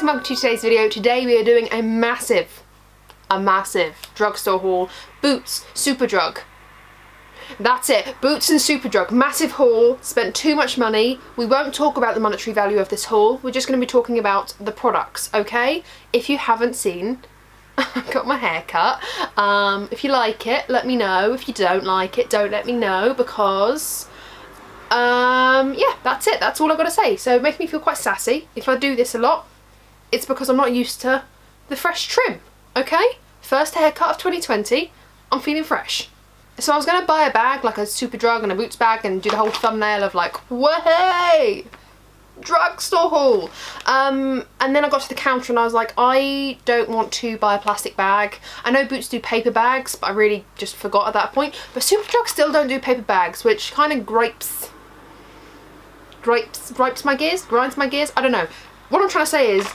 guys and welcome to today's video. Today we are doing a massive drugstore haul. Boots, Superdrug. That's it, Boots and Superdrug, massive haul, spent too much money. We won't talk about the monetary value of this haul, we're just going to be talking about the products, okay? If you haven't seen, I've got my hair cut. If you like it, let me know. If you don't like it, don't let me know, because yeah, that's it, that's all I've got to say. So make me feel quite sassy. If I do this a lot, it's because I'm not used to the fresh trim, okay? First haircut of 2020, I'm feeling fresh. So I was going to buy a bag, like a Superdrug and a Boots bag, and do the whole thumbnail of like, way drugstore haul. And then I got to the counter and I was like, I don't want to buy a plastic bag. I know Boots do paper bags, but I really just forgot at that point. But Superdrug still don't do paper bags, which kind of gripes my gears, grinds my gears. I don't know. What I'm trying to say is,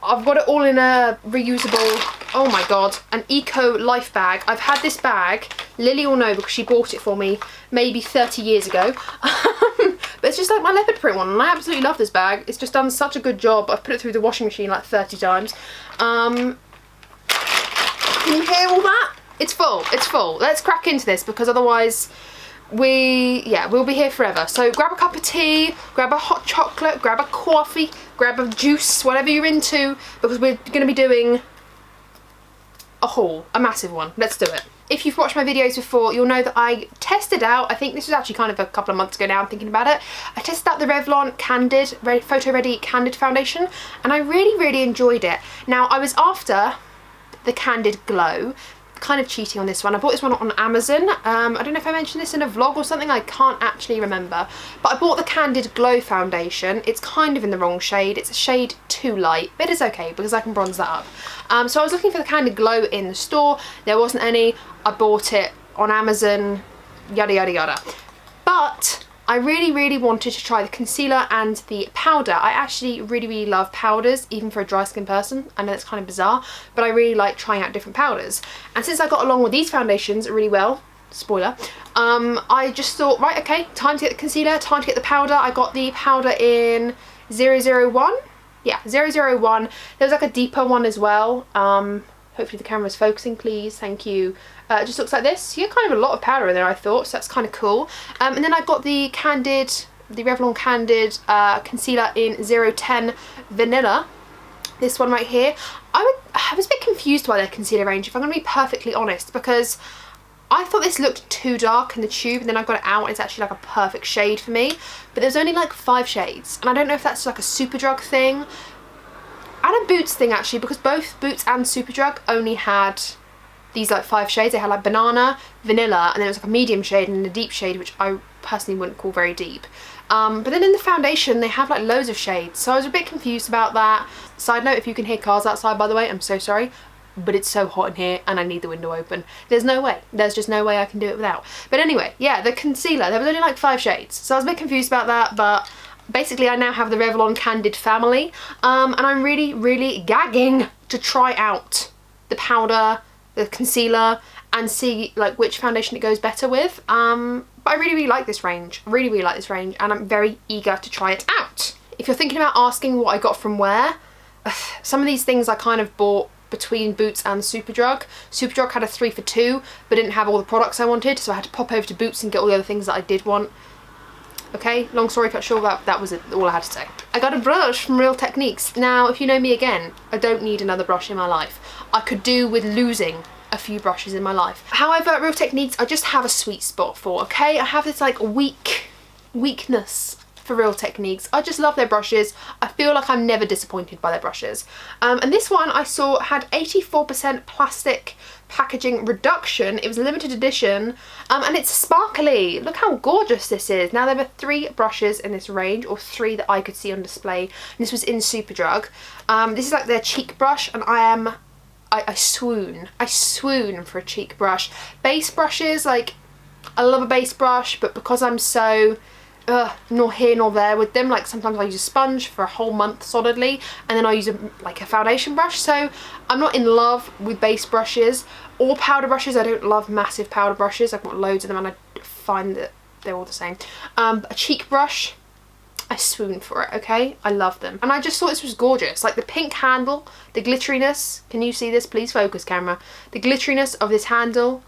I've got it all in a reusable, oh my god, an eco life bag. I've had this bag, Lily will know because she bought it for me maybe 30 years ago. But it's just like my leopard print one and I absolutely love this bag. It's just done such a good job. I've put it through the washing machine like 30 times. Can you hear all that? It's full, it's full. Let's crack into this because otherwise we'll be here forever. So grab a cup of tea, grab a hot chocolate, grab a coffee, grab a juice, whatever you're into, because we're going to be doing a haul, a massive one. Let's do it. If you've watched my videos before, you'll know that I tested out, I think this was actually kind of a couple of months ago now, I'm thinking about it. I tested out the Revlon Candid, Photo Ready Candid Foundation, and I really enjoyed it. Now, I was after the Candid Glow. Kind of cheating on this one. I bought this one on Amazon. I don't know if I mentioned this in a vlog or something, I can't actually remember. But I bought the Candid Glow foundation. It's kind of in the wrong shade. It's a shade too light, but it's okay because I can bronze that up. So I was looking for the Candid Glow in the store. There wasn't any. I bought it on Amazon, yada yada yada. But I really wanted to try the concealer and the powder. I actually really love powders, even for a dry skin person. I know that's kind of bizarre, but I really like trying out different powders. And since I got along with these foundations really well, spoiler, I just thought, right, okay, time to get the concealer, time to get the powder. I got the powder in 001. Yeah, 001. There was like a deeper one as well. Hopefully the camera's focusing, please, thank you. It just looks like this. You get kind of a lot of powder in there, I thought, so that's kind of cool. And then I got the Revlon Candid concealer in 010 Vanilla. This one right here. I was a bit confused by their concealer range, if I'm going to be perfectly honest, because I thought this looked too dark in the tube, and then I got it out and it's actually like a perfect shade for me. But there's only like 5 shades, and I don't know if that's like a Superdrug thing and a Boots thing actually, because both Boots and Superdrug only had these like 5 shades. They had like banana, vanilla, and then it was like a medium shade and a deep shade, which I personally wouldn't call very deep. But then in the foundation they have like loads of shades, so I was a bit confused about that. Side note, if you can hear cars outside, by the way, I'm so sorry, but it's so hot in here and I need the window open. There's no way, there's just no way I can do it without. But anyway, yeah, the concealer, there was only like 5 shades, so I was a bit confused about that, but basically I now have the Revlon Candid family, and I'm really gagging to try out the powder, the concealer, and see like which foundation it goes better with. But I really like this range, really like this range, and I'm very eager to try it out. If you're thinking about asking what I got from where, some of these things I kind of bought between Boots and Superdrug. Superdrug had a 3 for 2 but didn't have all the products I wanted, so I had to pop over to Boots and get all the other things that I did want. Okay, long story cut short, that was it, all I had to say. I got a brush from Real Techniques. Now, if you know me again, I don't need another brush in my life. I could do with losing a few brushes in my life. However, Real Techniques, I just have a sweet spot for, okay? I have this like weakness for Real Techniques. I just love their brushes. I feel like I'm never disappointed by their brushes. And this one I saw had 84% plastic packaging reduction. It was a limited edition, and it's sparkly. Look how gorgeous this is. Now, there were 3 brushes in this range, or 3 that I could see on display, and this was in Superdrug. This is like their cheek brush, and I swoon for a cheek brush. Base brushes, like, I love a base brush, but because I'm so nor here nor there with them, like sometimes I use a sponge for a whole month solidly, and then I use a foundation brush, so I'm not in love with base brushes or powder brushes. I don't love massive powder brushes. I've got loads of them and I find that they're all the same. A cheek brush, I swoon for it, okay? I love them. And I just thought this was gorgeous. Like the pink handle, the glitteriness. Can you see this? Please focus, camera. The glitteriness of this handle.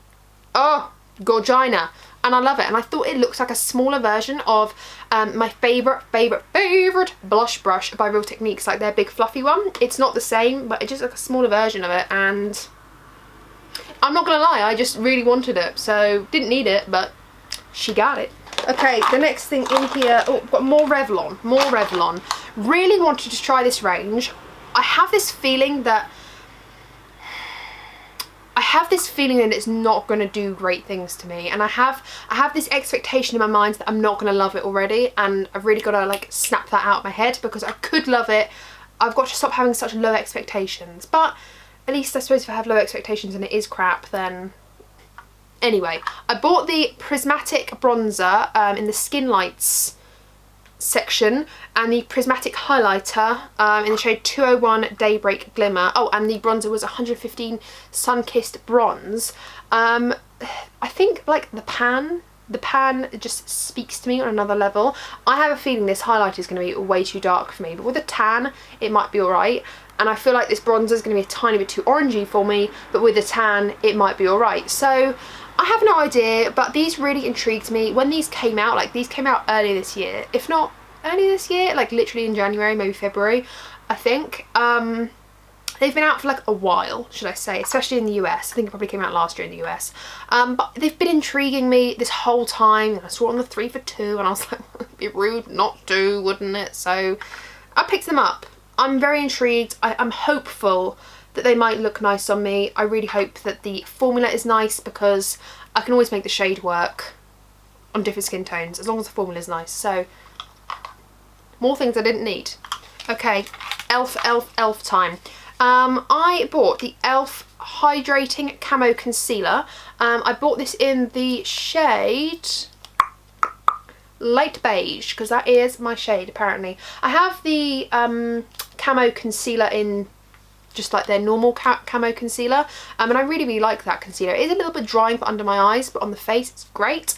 Oh, gorgina. And I love it. And I thought it looks like a smaller version of my favourite blush brush by Real Techniques, like their big fluffy one. It's not the same, but it's just like a smaller version of it. And I'm not gonna lie, I just really wanted it. So didn't need it, but she got it. Okay, the next thing in here, oh, got more Revlon. Really wanted to try this range. I have this feeling that it's not going to do great things to me, and I have this expectation in my mind that I'm not going to love it already, and I've really got to like snap that out of my head because I could love it. I've got to stop having such low expectations, but at least I suppose if I have low expectations and it is crap, then anyway. I bought the Prismatic bronzer in the Skin Lights section and the Prismatic highlighter in the shade 201 Daybreak Glimmer. Oh, and the bronzer was 115 Sun-Kissed Bronze. I think like the pan just speaks to me on another level. I have a feeling this highlighter is going to be way too dark for me, but with a tan it might be alright. And I feel like this bronzer is going to be a tiny bit too orangey for me, but with a tan it might be alright. So I have no idea, but these really intrigued me when these came out. Like these came out earlier this year, if not early this year, like literally in January, maybe February, I think. They've been out for like a while, should I say, especially in the US. I think it probably came out last year in the US. But they've been intriguing me this whole time. I saw it on the 3 for 2 and I was like, it'd be rude not to, wouldn't it? So I picked them up. I'm very intrigued. I'm hopeful that they might look nice on me. I really hope that the formula is nice because I can always make the shade work on different skin tones as long as the formula is nice. So more things I didn't need. Okay, e.l.f. time. I bought the e.l.f. Hydrating Camo Concealer. I bought this in the shade Light Beige because that is my shade apparently. I have the Camo Concealer in just like their normal camo concealer, and I really like that concealer. It is a little bit drying for under my eyes, but on the face it's great.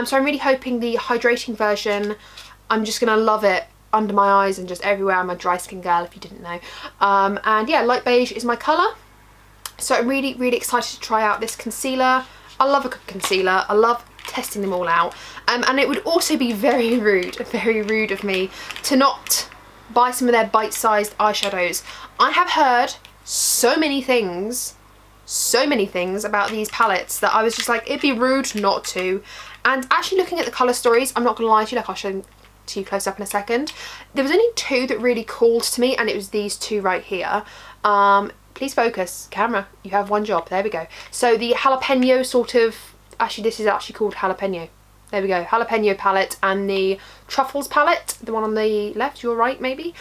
So I'm really hoping the hydrating version, I'm just gonna love it under my eyes and just everywhere. I'm a dry skin girl if you didn't know. And yeah, light beige is my colour, so I'm really excited to try out this concealer. I love a good concealer. I love testing them all out, and it would also be very rude of me to not buy some of their bite-sized eyeshadows. I have heard so many things about these palettes that I was just like, it'd be rude not to. And actually looking at the colour stories, I'm not gonna lie to you, like I'll show them to you close up in a second. There was only 2 that really called to me, and it was these 2 right here. Please focus, camera, you have one job, there we go. So the jalapeno sort of, actually this is actually called jalapeno. There we go, jalapeno palette, and the truffles palette, the one on the left, your right maybe.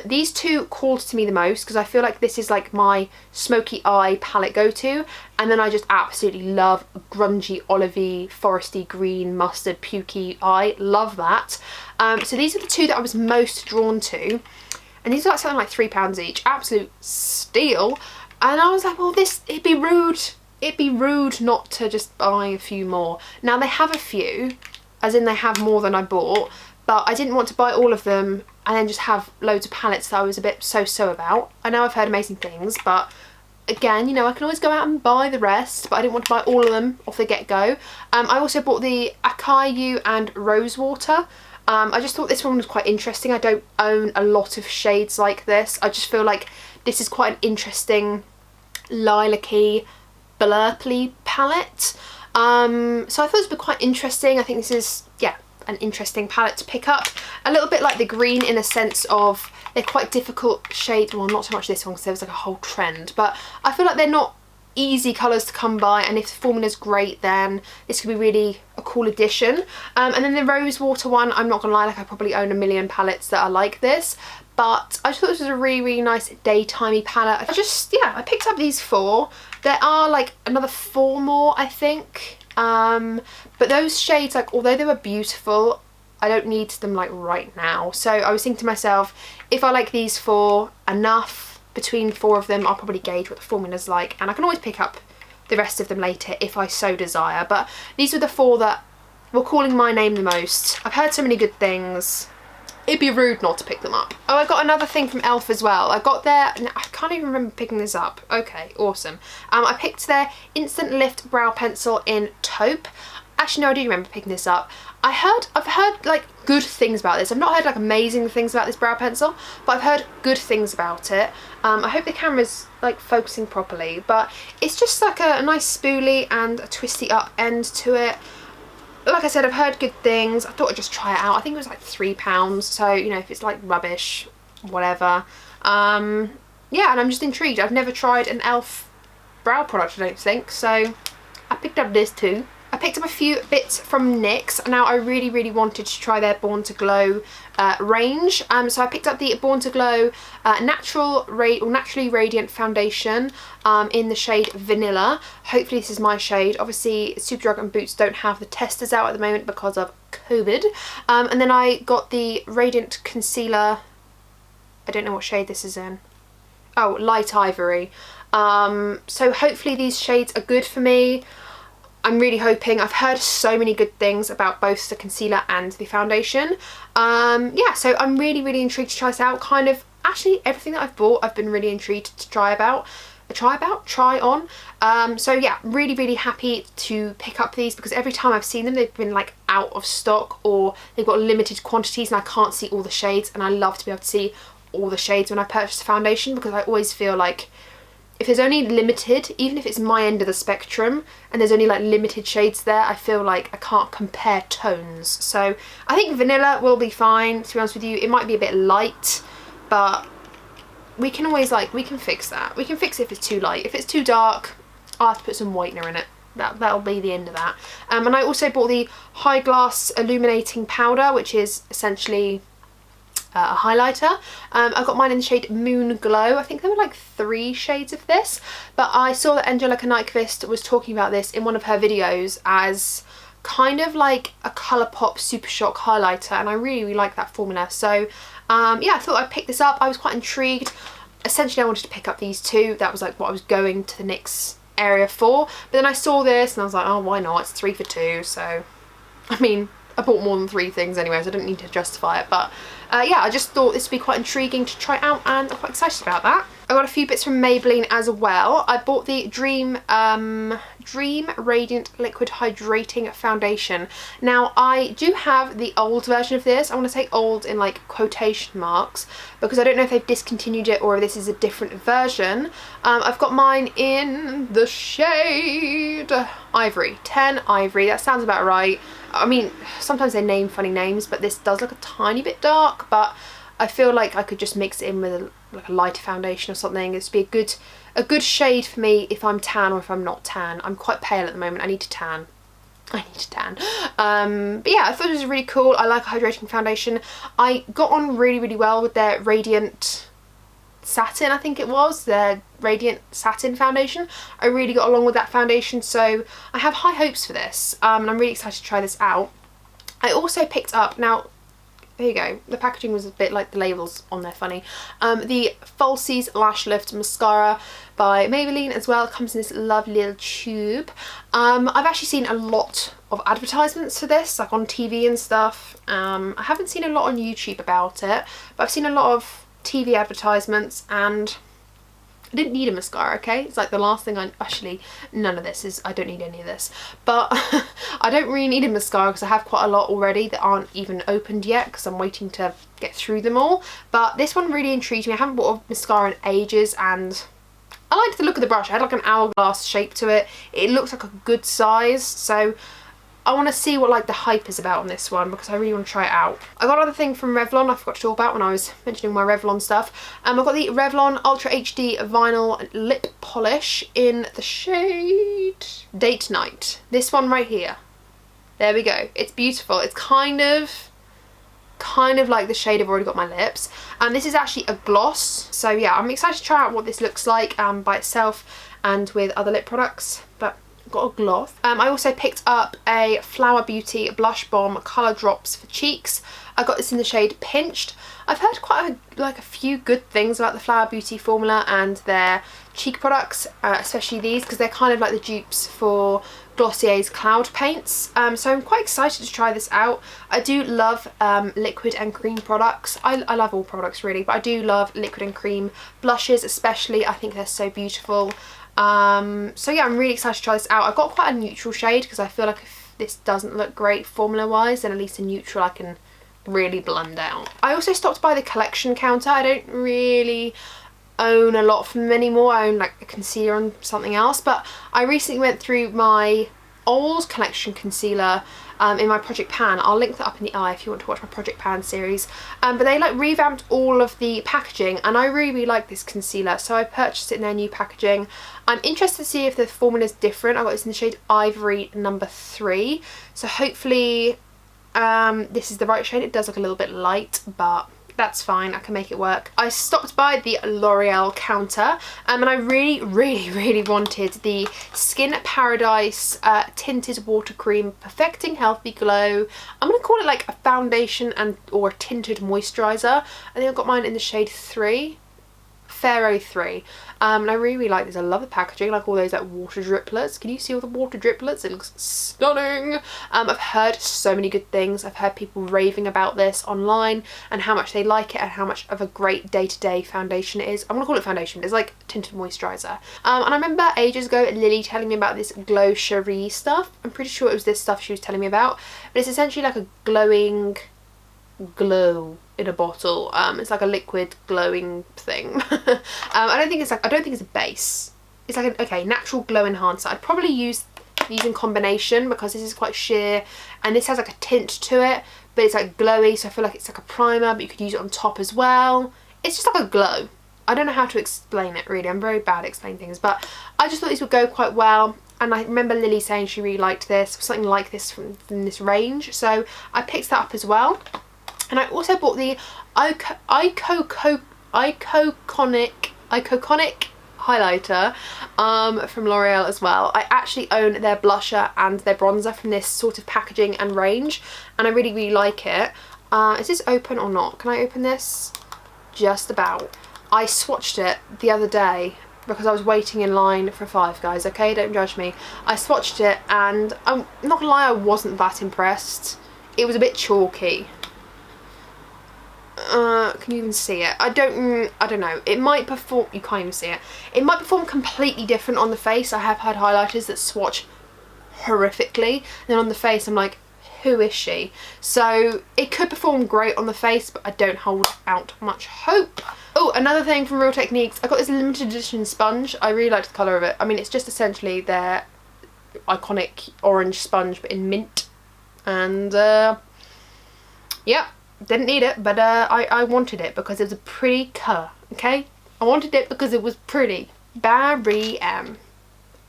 These 2 called to me the most because I feel like this is like my smoky eye palette go-to, and then I just absolutely love grungy, olivey, foresty green, mustard, pukey eye, love that. So these are the 2 that I was most drawn to, and these are like something like £3 each, absolute steal. And I was like, well, it'd be rude not to just buy a few more. Now they have a few, as in they have more than I bought, but I didn't want to buy all of them and then just have loads of palettes that I was a bit so about. I know I've heard amazing things, but again, you know, I can always go out and buy the rest, but I didn't want to buy all of them off the get-go. I also bought the Acai and Rosewater. I just thought this one was quite interesting. I don't own a lot of shades like this. I just feel like this is quite an interesting lilac-y, blurply palette. So I thought this would be quite interesting. I think this is, yeah, an interesting palette to pick up. A little bit like the green in a sense of they're quite difficult shades. Well, not so much this one because there was like a whole trend, but I feel like they're not easy colours to come by, and if the formula's great then this could be really a cool addition. And then the Rosewater one, I'm not gonna lie, like I probably own a million palettes that are like this, but I just thought this was a really nice daytimey palette. I picked up these 4. There are like another 4 more I think, but those shades, like although they were beautiful, I don't need them like right now. So I was thinking to myself, if I like these 4 enough, between 4 of them I'll probably gauge what the formula's like, and I can always pick up the rest of them later if I so desire. But these were the 4 that were calling my name the most. I've heard so many good things. it'd be rude not to pick them up. Oh, I got another thing from e.l.f. as well. I got their, I can't even remember picking this up. Okay, awesome. I picked their Instant Lift Brow Pencil in taupe. Actually, no, I do remember picking this up. I've heard like good things about this. I've not heard like amazing things about this brow pencil, but I've heard good things about it. I hope the camera's like focusing properly, but it's just like a nice spoolie and a twisty up end to it. Like I said, I've heard good things. I thought I'd just try it out. I think it was like £3, so you know, if it's like rubbish, whatever. Yeah, and I'm just intrigued. I've never tried an e.l.f. brow product, I don't think, so I picked up this too. I picked up a few bits from NYX. Now I really wanted to try their Born to Glow range, so I picked up the Born to Glow Naturally Radiant Foundation in the shade Vanilla. Hopefully this is my shade. Obviously Superdrug and Boots don't have the testers out at the moment because of COVID. And then I got the Radiant Concealer. I don't know what shade this is in. Oh, Light Ivory. So hopefully these shades are good for me. I'm really hoping. I've heard so many good things about both the concealer and the foundation. Yeah, so I'm really intrigued to try this out. Kind of, actually everything that I've bought, I've been really intrigued to try on. So yeah, really happy to pick up these, because every time I've seen them, they've been like out of stock or they've got limited quantities and I can't see all the shades, and I love to be able to see all the shades when I purchase a foundation, because I always feel like if there's only limited, even if it's my end of the spectrum and there's only like limited shades there, I feel like I can't compare tones. So I think Vanilla will be fine, to be honest with you. It might be a bit light, but we can always we can fix that. We can fix it if it's too light. If it's too dark, I'll have to put some whitener in it. That'll be the end of that. And I also bought the High Glass Illuminating Powder, which is essentially a highlighter. I got mine in the shade Moon Glow. I think there were like 3 shades of this, but I saw that Angelica Nyquist was talking about this in one of her videos as kind of like a Colourpop Super Shock highlighter, and I really like that formula. So yeah, I thought I'd pick this up. I was quite intrigued. Essentially I wanted to pick up these two. That was like what I was going to the NYX area for, but then I saw this and I was like, oh, why not? It's 3 for 2, so I mean, I bought more than 3 things anyway, so I don't need to justify it, but yeah, I just thought this would be quite intriguing to try out, and I'm quite excited about that. I got a few bits from Maybelline as well. I bought the Dream Radiant Liquid Hydrating Foundation. Now, I do have the old version of this. I want to say old in like quotation marks, because I don't know if they've discontinued it or if this is a different version. I've got mine in the shade Ivory, 10 Ivory. That sounds about right. I mean, sometimes they name funny names, but this does look a tiny bit dark, but I feel like I could just mix it in with like a lighter foundation or something. It's be a good shade for me if I'm tan or if I'm not tan. I'm quite pale at the moment. I need to tan. But yeah, I thought it was really cool. I like a hydrating foundation. I got on really well with their Radiant Satin, I think it was, their Radiant Satin foundation. I really got along with that foundation, so I have high hopes for this, and I'm really excited to try this out. I also picked up, now there you go, the packaging was a bit like the labels on there funny, the Falsies Lash Lift Mascara by Maybelline as well. It comes in this lovely little tube. I've actually seen a lot of advertisements for this, like on TV and stuff. I haven't seen a lot on YouTube about it, but I've seen a lot of TV advertisements, and I didn't need a mascara, okay? It's like the last thing none of this is, I don't need any of this, but I don't really need a mascara because I have quite a lot already that aren't even opened yet because I'm waiting to get through them all. But this one really intrigued me. I haven't bought a mascara in ages, and I liked the look of the brush. It had like an hourglass shape to it. It looks like a good size, so I want to see what like the hype is about on this one, because I really want to try it out. I got another thing from Revlon I forgot to talk about when I was mentioning my Revlon stuff. I've got the Revlon Ultra HD Vinyl Lip Polish in the shade Date Night. This one right here. There we go. It's beautiful. It's kind of like the shade I've already got my lips. And this is actually a gloss. So yeah, I'm excited to try out what this looks like by itself and with other lip products. But got a gloss. I also picked up a Flower Beauty Blush Bomb Colour Drops for cheeks. I got this in the shade Pinched. I've heard quite a few good things about the Flower Beauty formula and their cheek products, especially these, because they're kind of like the dupes for Glossier's Cloud Paints. So I'm quite excited to try this out. I do love liquid and cream products. I love all products really, but I do love liquid and cream blushes especially. I think they're so beautiful. So yeah, I'm really excited to try this out. I've got quite a neutral shade because I feel like if this doesn't look great formula wise, then at least a neutral I can really blend out. I also stopped by the collection counter. I don't really own a lot from them anymore. I own like a concealer and something else, but I recently went through my old collection concealer in my Project Pan. I'll link that up in the eye if you want to watch my Project Pan series. But they like revamped all of the packaging and I really like this concealer, so I purchased it in their new packaging. I'm interested to see if the formula is different. I got this in the shade Ivory number 3, so hopefully this is the right shade. It does look a little bit light, but that's fine, I can make it work. I stopped by the L'Oreal counter and I really wanted the Skin Paradise Tinted Water Cream Perfecting Healthy Glow. I'm going to call it like a foundation and or a tinted moisturiser. I think I got mine in the shade 3. Pharaoh 3, and I really like this. I love the packaging, like all those like water driplets. Can you see all the water driplets? It looks stunning. I've heard so many good things. I've heard people raving about this online and how much they like it and how much of a great day-to-day foundation it is. I'm gonna call it foundation. It's like tinted moisturiser. And I remember ages ago Lily telling me about this Glow Cherie stuff. I'm pretty sure it was this stuff she was telling me about, but it's essentially like a glowing glow in a bottle. It's like a liquid glowing thing. I don't think it's a base. It's like an natural glow enhancer. I'd probably use these in combination because this is quite sheer and this has like a tint to it, but it's like glowy, so I feel like it's like a primer, but you could use it on top as well. It's just like a glow. I don't know how to explain it really. I'm very bad at explaining things, but I just thought these would go quite well. And I remember Lily saying she really liked this, something like this from this range, so I picked that up as well. And I also bought the Iconic highlighter from L'Oreal as well. I actually own their blusher and their bronzer from this sort of packaging and range, and I really like it. Is this open or not? Can I open this? Just about. I swatched it the other day because I was waiting in line for Five Guys, okay? Don't judge me. I swatched it and I'm not gonna lie, I wasn't that impressed. It was a bit chalky. Can you even see it? I don't know. It might perform, you can't even see it. It might perform completely different on the face. I have had highlighters that swatch horrifically, and then on the face I'm like, who is she? So it could perform great on the face, but I don't hold out much hope. Oh, another thing from Real Techniques, I got this limited edition sponge. I really liked the colour of it. I mean, it's just essentially their iconic orange sponge, but in mint. And yeah, didn't need it, but I wanted it because it was a pretty colour, okay? I wanted it because it was pretty. Barry M.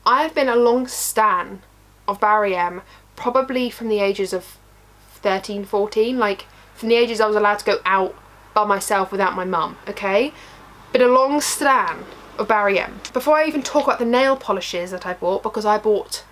I have been a long stan of Barry M, probably from the ages of 13, 14, like from the ages I was allowed to go out by myself without my mum, okay? Been a long stan of Barry M. Before I even talk about the nail polishes that I bought, because I bought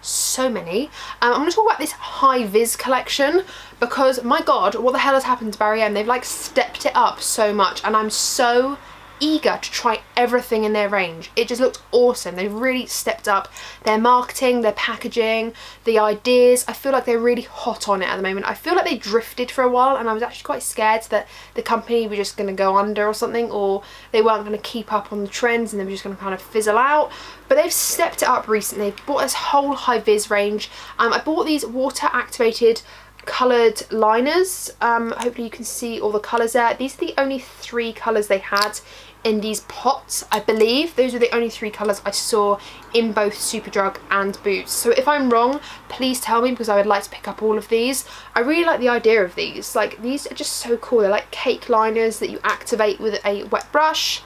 so many, I'm going to talk about this hi-vis collection because my god, what the hell has happened to Barry M? They've like stepped it up so much and I'm so eager to try everything in their range. It just looks awesome. They've really stepped up their marketing, their packaging, the ideas. I feel like they're really hot on it at the moment. I feel like they drifted for a while and I was actually quite scared that the company was just going to go under or something, or they weren't going to keep up on the trends and they were just going to kind of fizzle out. But they've stepped it up recently. They've bought this whole hi-vis range. I bought these water activated coloured liners. Hopefully you can see all the colours there. These are the only 3 colours they had in these pots, I believe. Those are the only 3 colours I saw in both Superdrug and Boots. So if I'm wrong, please tell me because I would like to pick up all of these. I really like the idea of these. Like, these are just so cool. They're like cake liners that you activate with a wet brush.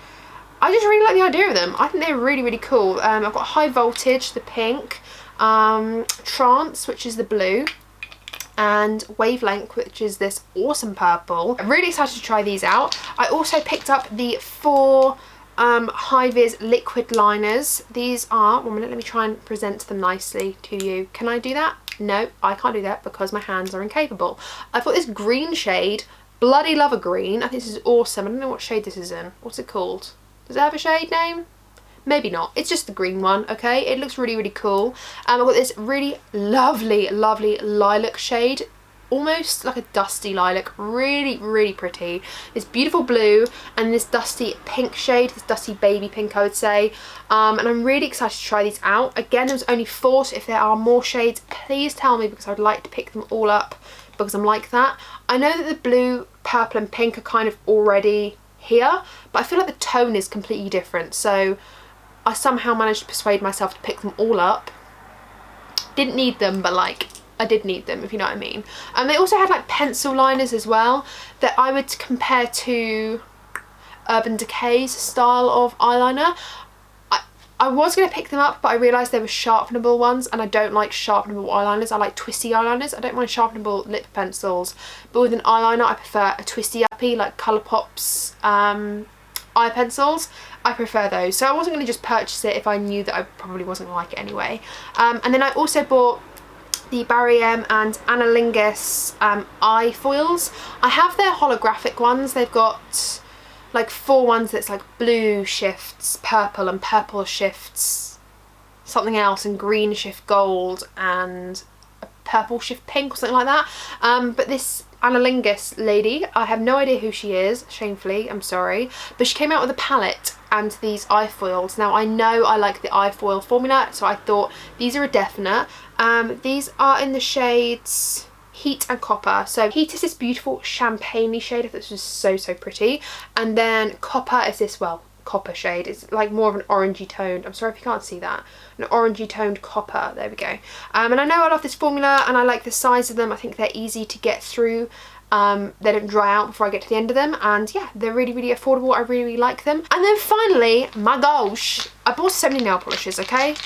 I just really like the idea of them. I think they're really cool. I've got High Voltage, the pink, Trance, which is the blue, and Wavelength, which is this awesome purple. I'm really excited to try these out. I also picked up the 4 hi-vis liquid liners. These are, 1 minute, let me try and present them nicely to you. Can I do that? No, I can't do that because my hands are incapable. I've got this green shade, bloody love a green. I think this is awesome. I don't know what shade this is in. What's it called? Does it have a shade name? Maybe not. It's just the green one, okay? It looks really, really cool. I've got this really lovely, lovely lilac shade. Almost like a dusty lilac. Really, really pretty. This beautiful blue and this dusty pink shade. This dusty baby pink, I would say. And I'm really excited to try these out. Again, there's only 4, so if there are more shades, please tell me because I'd like to pick them all up because I'm like that. I know that the blue, purple and pink are kind of already here, but I feel like the tone is completely different. So I somehow managed to persuade myself to pick them all up. Didn't need them, but like I did need them, if you know what I mean. And they also had like pencil liners as well that I would compare to Urban Decay's style of eyeliner. I was going to pick them up, but I realised they were sharpenable ones, and I don't like sharpenable eyeliners. I like twisty eyeliners. I don't mind sharpenable lip pencils, but with an eyeliner I prefer a twisty uppy like Colourpop's eye pencils. I prefer those. So I wasn't going to just purchase it if I knew that I probably wasn't going to like it anyway. And then I also bought the Barry M and Anna Lingus eye foils. I have their holographic ones. They've got like 4 ones that's like blue shifts purple and purple shifts something else and green shift gold and a purple shift pink or something like that. But this Anna Lingus lady, I have no idea who she is, shamefully, I'm sorry, but she came out with a palette and these eye foils. Now I know I like the eye foil formula, so I thought these are a definite. These are in the shades Heat and Copper. So Heat is this beautiful champagne-y shade. I thought this was so, so pretty. And then Copper is this, well, copper shade. It's like more of an orangey toned, I'm sorry if you can't see that, an orangey toned copper. There we go. And I know I love this formula and I like the size of them. I think they're easy to get through. They don't dry out before I get to the end of them, and yeah, they're really, really affordable. I really, really like them. And then finally, my gosh, I bought so many nail polishes, okay?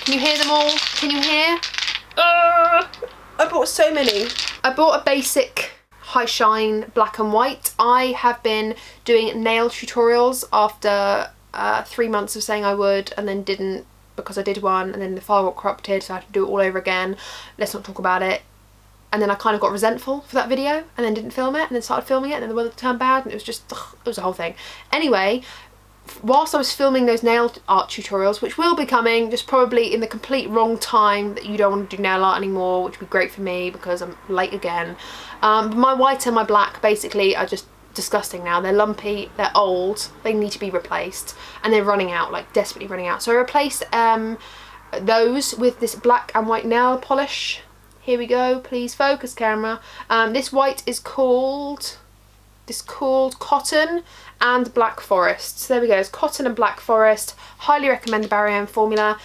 Can you hear them all? Can you hear? I bought so many. I bought a basic high shine black and white. I have been doing nail tutorials after 3 months of saying I would and then didn't because I did one and then the file got corrupted, so I had to do it all over again. Let's not talk about it. And then I kind of got resentful for that video and then didn't film it and then started filming it and then the weather turned bad and it was just, it was a whole thing. Anyway, whilst I was filming those nail art tutorials, which will be coming, just probably in the complete wrong time that you don't want to do nail art anymore, which would be great for me because I'm late again. But my white and my black basically are just disgusting now. They're lumpy, they're old, they need to be replaced, and they're running out, like desperately running out. So I replaced those with this black and white nail polish. Here we go, please focus camera. This white is called Cotton and Black Forest. So there we go, it's Cotton and Black Forest. Highly recommend the Barry M formula.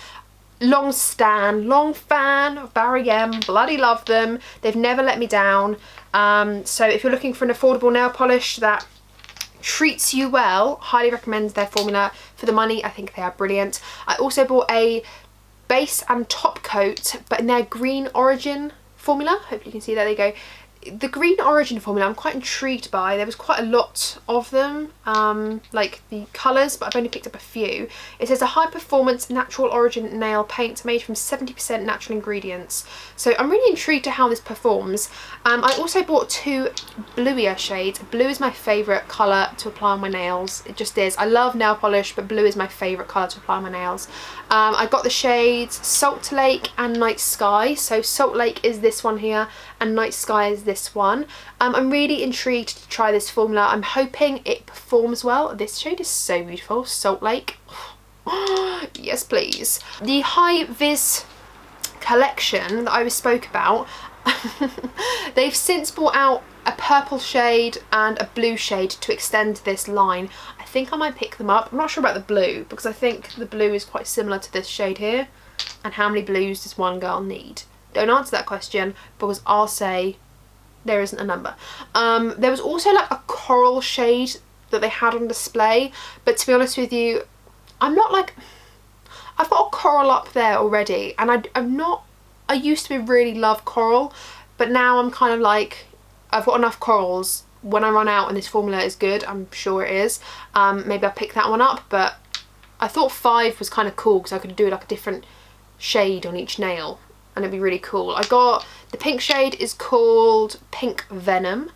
Long fan of Barry M, bloody love them. They've never let me down. So if you're looking for an affordable nail polish that treats you well, highly recommend their formula. For the money, I think they are brilliant. I also bought a base and top coat, but in their green origin formula. Hopefully you can see that. There you go. The green origin formula I'm quite intrigued by. There was quite a lot of them, like the colours, but I've only picked up a few. It says a high performance natural origin nail paint made from 70% natural ingredients. So I'm really intrigued to how this performs. I also bought 2 bluier shades. Blue is my favourite colour to apply on my nails. It just is. I love nail polish, but blue is my favourite colour to apply on my nails. I got the shades Salt Lake and Night Sky. So Salt Lake is this one here and Night Sky is this one. I'm really intrigued to try this formula. I'm hoping it performs well. This shade is so beautiful, Salt Lake. Yes, please. The hi-vis collection that I spoke about, they've since brought out a purple shade and a blue shade to extend this line. I think I might pick them up. I'm not sure about the blue because I think the blue is quite similar to this shade here. And how many blues does one girl need? Don't answer that question because I'll say there isn't a number. There was also like a coral shade that they had on display, but to be honest with you, I'm not like, I've got a coral up there already, and I used to really love coral, but now I'm kind of like, I've got enough corals. When I run out and this formula is good, I'm sure it is, maybe I'll pick that one up. But I thought 5 was kind of cool because I could do like a different shade on each nail and it'd be really cool. I got the pink shade is called Pink Venom.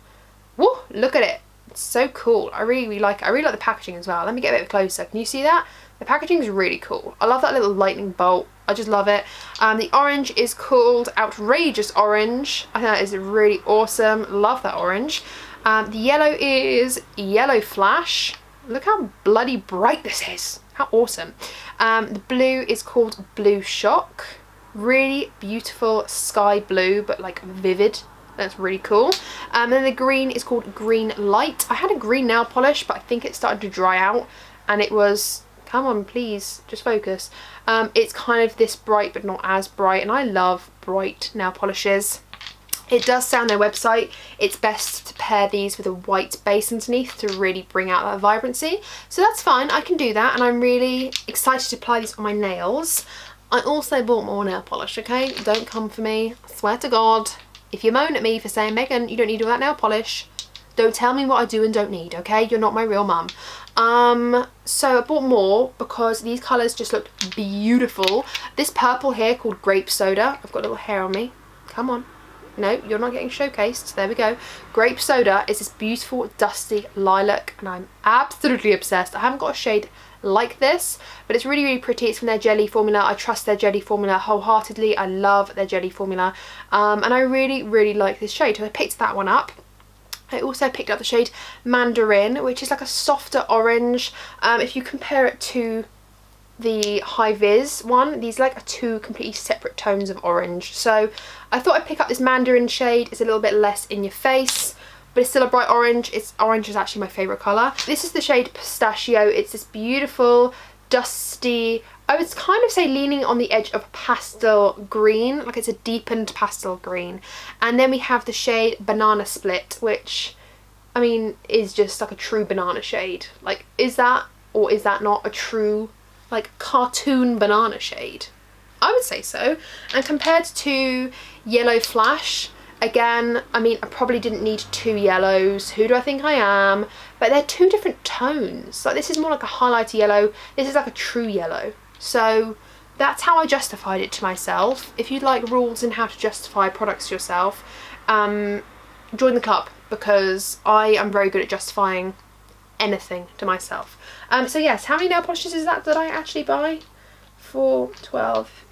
Woo, look at it. It's so cool. I really, really like it. I really like the packaging as well. Let me get a bit closer. Can you see that? The packaging is really cool. I love that little lightning bolt. I just love it. The orange is called Outrageous Orange. I think that is really awesome. Love that orange. The yellow is Yellow Flash. Look how bloody bright this is. How awesome. The blue is called Blue Shock. Really beautiful sky blue, but like vivid. That's really cool. And then the green is called Green Light. I had a green nail polish, but I think it started to dry out, and it was, come on please, just focus. It's kind of this bright but not as bright, and I love bright nail polishes. It does say on their website it's best to pair these with a white base underneath to really bring out that vibrancy. So that's fine, I can do that, and I'm really excited to apply these on my nails. I also bought more nail polish, okay? Don't come for me, I swear to God. If you moan at me for saying, Megan, you don't need all that nail polish, don't tell me what I do and don't need, okay? You're not my real mum. So I bought more because these colours just looked beautiful. This purple here called Grape Soda. I've got a little hair on me. Come on. No, you're not getting showcased. There we go. Grape Soda is this beautiful dusty lilac, and I'm absolutely obsessed. I haven't got a shade like this, but it's really, really pretty. It's from their jelly formula. I trust their jelly formula wholeheartedly. I love their jelly formula, and I really, really like this shade. So I picked that one up. I also picked up the shade Mandarin, which is like a softer orange. If you compare it to the hi-vis one, these like are two completely separate tones of orange. So I thought I'd pick up this Mandarin shade. It's a little bit less in your face, but it's still a bright orange. Orange is actually my favourite colour. This is the shade Pistachio. It's this beautiful, dusty, I would kind of say leaning on the edge of pastel green, like it's a deepened pastel green. And then we have the shade Banana Split, which, I mean, is just like a true banana shade. Like, is that, or is that not a true, like, cartoon banana shade? I would say so. And compared to Yellow Flash, again, I mean, I probably didn't need two yellows. Who do I think I am? But they're two different tones. Like, this is more like a highlighter yellow. This is like a true yellow. So that's how I justified it to myself. If you'd like rules in how to justify products to yourself, join the club, because I am very good at justifying anything to myself. So yes, how many nail polishes is that I actually buy? 4, 12.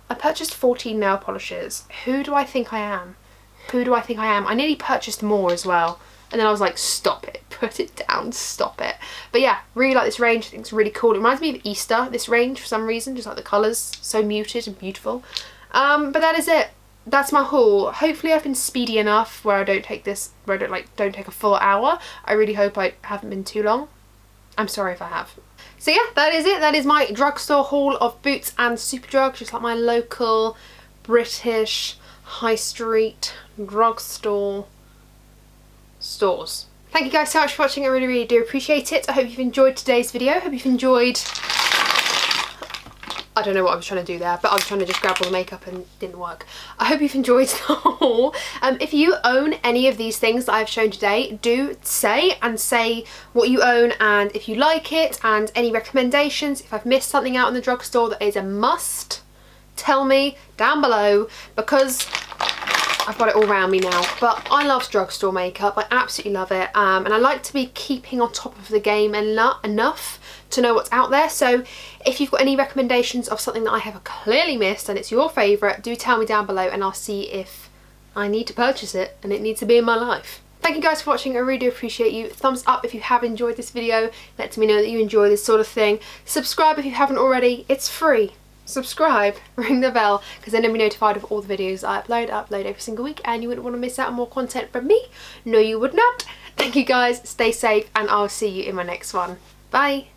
I purchased 14 nail polishes. Who do I think I am? Who do I think I am? I nearly purchased more as well. And then I was like, stop it, put it down, stop it. But yeah, really like this range. I think it's really cool. It reminds me of Easter, this range, for some reason. Just like the colours, so muted and beautiful. But that is it. That's my haul. Hopefully I've been speedy enough where I don't take this, where I don't take a full hour. I really hope I haven't been too long. I'm sorry if I have. So yeah, that is it. That is my drugstore haul of Boots and Superdrug, just like my local British high street drugstore stores. Thank you guys so much for watching. I really, really do appreciate it. I hope you've enjoyed today's video. I hope you've enjoyed... I don't know what I was trying to do there, but I was trying to just grab all the makeup and it didn't work. I hope you've enjoyed the haul. If you own any of these things that I've shown today, do say what you own and if you like it, and any recommendations. If I've missed something out in the drugstore that is a must, tell me down below, because I've got it all around me now. But I love drugstore makeup. I absolutely love it, and I like to be keeping on top of the game enough to know what's out there. So if you've got any recommendations of something that I have clearly missed and it's your favourite, do tell me down below and I'll see if I need to purchase it and it needs to be in my life. Thank you guys for watching. I really do appreciate you. Thumbs up if you have enjoyed this video. Let me know that you enjoy this sort of thing. Subscribe if you haven't already. It's free. Subscribe, ring the bell, because then you'll be notified of all the videos I upload every single week, and you wouldn't want to miss out on more content from me. No, you would not. Thank you guys, stay safe, and I'll see you in my next one. Bye.